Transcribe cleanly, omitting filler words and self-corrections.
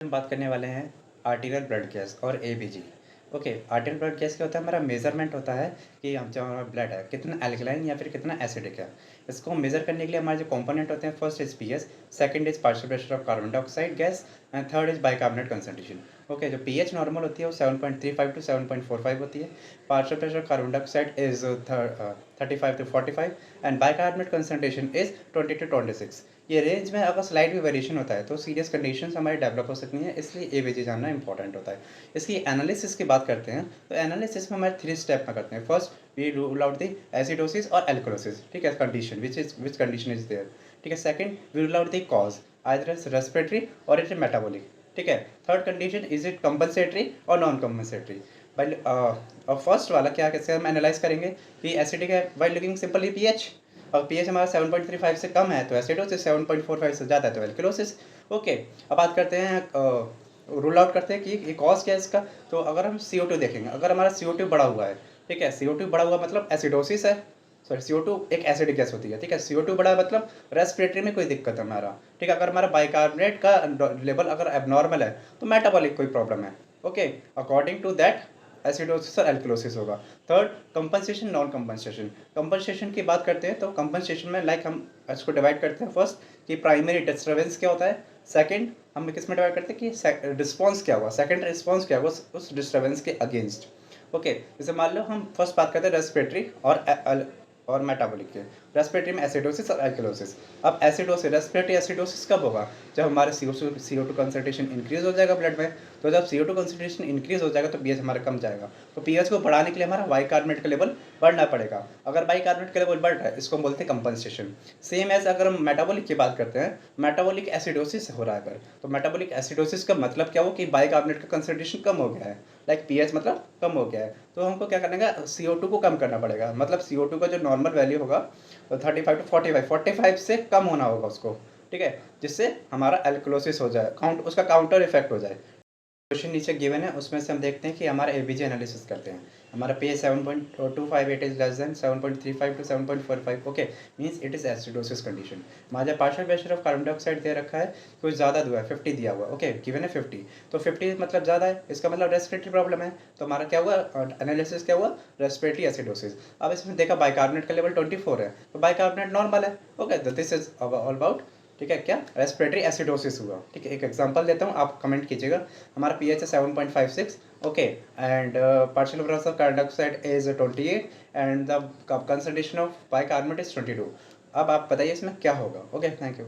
हम बात करने वाले हैं आर्टीरियल ब्लड गैस और ABG. Okay, arterial blood gas क्या होता है? हमारा मेजरमेंट होता है कि हम जो हमारा ब्लड है कितना एल्कलाइन या फिर कितना एसिडिक है। इसको मेजर करने के लिए हमारे जो कंपोनेंट होते हैं, first is pH, second is partial pressure of carbon dioxide gas and third is bicarbonate concentration. Okay, जो पीएच नॉर्मल होती है वो 7.35 टू 7.45 होती है। Partial pressure of carbon dioxide is 35 to 45 and bicarbonate concentration is 20 to 26। ये range में अगर slight भी वेरिएशन होता है तो सीरियस कंडीशंस हमारी डेवलप हो सकती हैं, इसलिए एबीजी जानना इंपॉर्टेंट होता है। इसकी एनालिसिस की बात करते हैं तो एनालिसिस में हमारे 3 स्टेप में करते हैं। First we rule out the acidosis और एल्कोलोसिस, ठीक है, condition which condition is there, ठीक है। Second we rule out the cause, either it's respiratory और इट इज मेटाबॉलिक, ठीक है। Third condition is it compensatory और नॉन कंपनसेटरी। बाई फर्स्ट वाला क्या कैसे हम एनालाइज करेंगे कि एसिडिक है बाई लुकिंग सिंपली पीएच, और पीएच हमारा 7.35 से कम है तो एसिडोसिस, 7.45 से ज़्यादा है तो एल्कलोसिस। ओके, अब बात करते हैं, रूल आउट करते हैं कि ये कॉज क्या है इसका। तो अगर हम CO2 देखेंगे, अगर हमारा CO2 बढ़ा हुआ है, ठीक है, CO2 बढ़ा हुआ मतलब एसिडोसिस है। सॉरी, CO2 एक एसिडिक गैस होती है, ठीक है। CO2 बढ़ा है मतलब रेस्पिरेटरी में कोई दिक्कत है हमारा, ठीक है। अगर हमारा बाइकार्बोनेट का लेवल अगर एबनॉर्मल है तो मेटाबॉलिक कोई प्रॉब्लम है। Okay, according to that acidosis और एल्कलोसिस होगा। Third, compensation, non compensation. Compensation की बात करते हैं तो कंपनसेशन में लाइक हम इसको डिवाइड करते हैं फर्स्ट कि प्राइमरी डिस्टर्बेंस क्या होता है, सेकंड हम किस में डिवाइड करते हैं कि रिस्पॉन्स क्या हुआ, सेकंड रिस्पॉन्स क्या हुआ उस डिस्टर्बेंस के अगेंस्ट। ओके, जैसे मान लो हम फर्स्ट बात करते हैं रेस्पिरेटरी और मेटाबॉलिक के। रेस्पिरेटरी में एसिडोसिस और एल्कलोसिस। अब एसिडोसिस, रेस्पिरेटरी एसिडोसिस कब होगा? जब हमारे CO2 कंसंट्रेशन इंक्रीज हो जाएगा ब्लड में। तो जब CO2 कंसंट्रेशन इंक्रीज हो जाएगा तो पीएच हमारा कम जाएगा। तो पीएच को बढ़ाने के लिए हमारा बाइकार्बोनेट का लेवल बढ़ना पड़ेगा। अगर बाइकार्बोनेट का लेवल बढ़ रहा है, इसको बोलते हैं कंपनसेशन। सेम एज अगर हम मेटाबॉलिक की बात करते हैं, मेटाबॉलिक एसिडोसिस हो रहा है अगर, तो मेटाबॉलिक एसिडोसिस का मतलब क्या हो कि बाइकार्बोनेट का कंसंट्रेशन कम हो गया है, लाइक पीएच मतलब कम हो गया है। तो हमको क्या करना है, CO2 को कम करना पड़ेगा। मतलब CO2 का जो नॉर्मल वैल्यू होगा तो 35 टू 45 से कम होना होगा उसको, ठीक है, जिससे हमारा एल्कलोसिस हो जाए, उसका काउंटर इफेक्ट हो जाए। क्वेश्चन नीचे गिवन है, उसमें से हम देखते हैं कि हमारा एबीजी एनालिसिस करते हैं। हमारा pH 7.258 is less than 7.35 to 7.45। Okay, means it is acidosis condition. हमारा partial pressure of carbon dioxide दे रखा है, कुछ ज़्यादा हुआ है, 50 दिया हुआ है। ओके, गिवन है 50, तो 50 मतलब ज़्यादा है, इसका मतलब रेस्पिरेटरी प्रॉब्लम है। तो हमारा क्या हुआ एनालिसिस, क्या हुआ, रेस्पिरेटरी एसिडोसिस। अब इसमें देखा बाइकार्बोनेट का लेवल 24 है तो बाइकार्बोनेट नॉर्मल है। ओके, तो दिस इज ऑल अबाउट, ठीक है, क्या रेस्पिरेटरी एसिडोसिस हुआ, ठीक है। एक एग्जांपल देता हूँ, आप कमेंट कीजिएगा। हमारा पीएच है 7.56, okay, and partial pressure of carbon dioxide is 28 and the concentration of bicarbonate is 22। अब आप बताइए इसमें क्या होगा। Okay, thank you.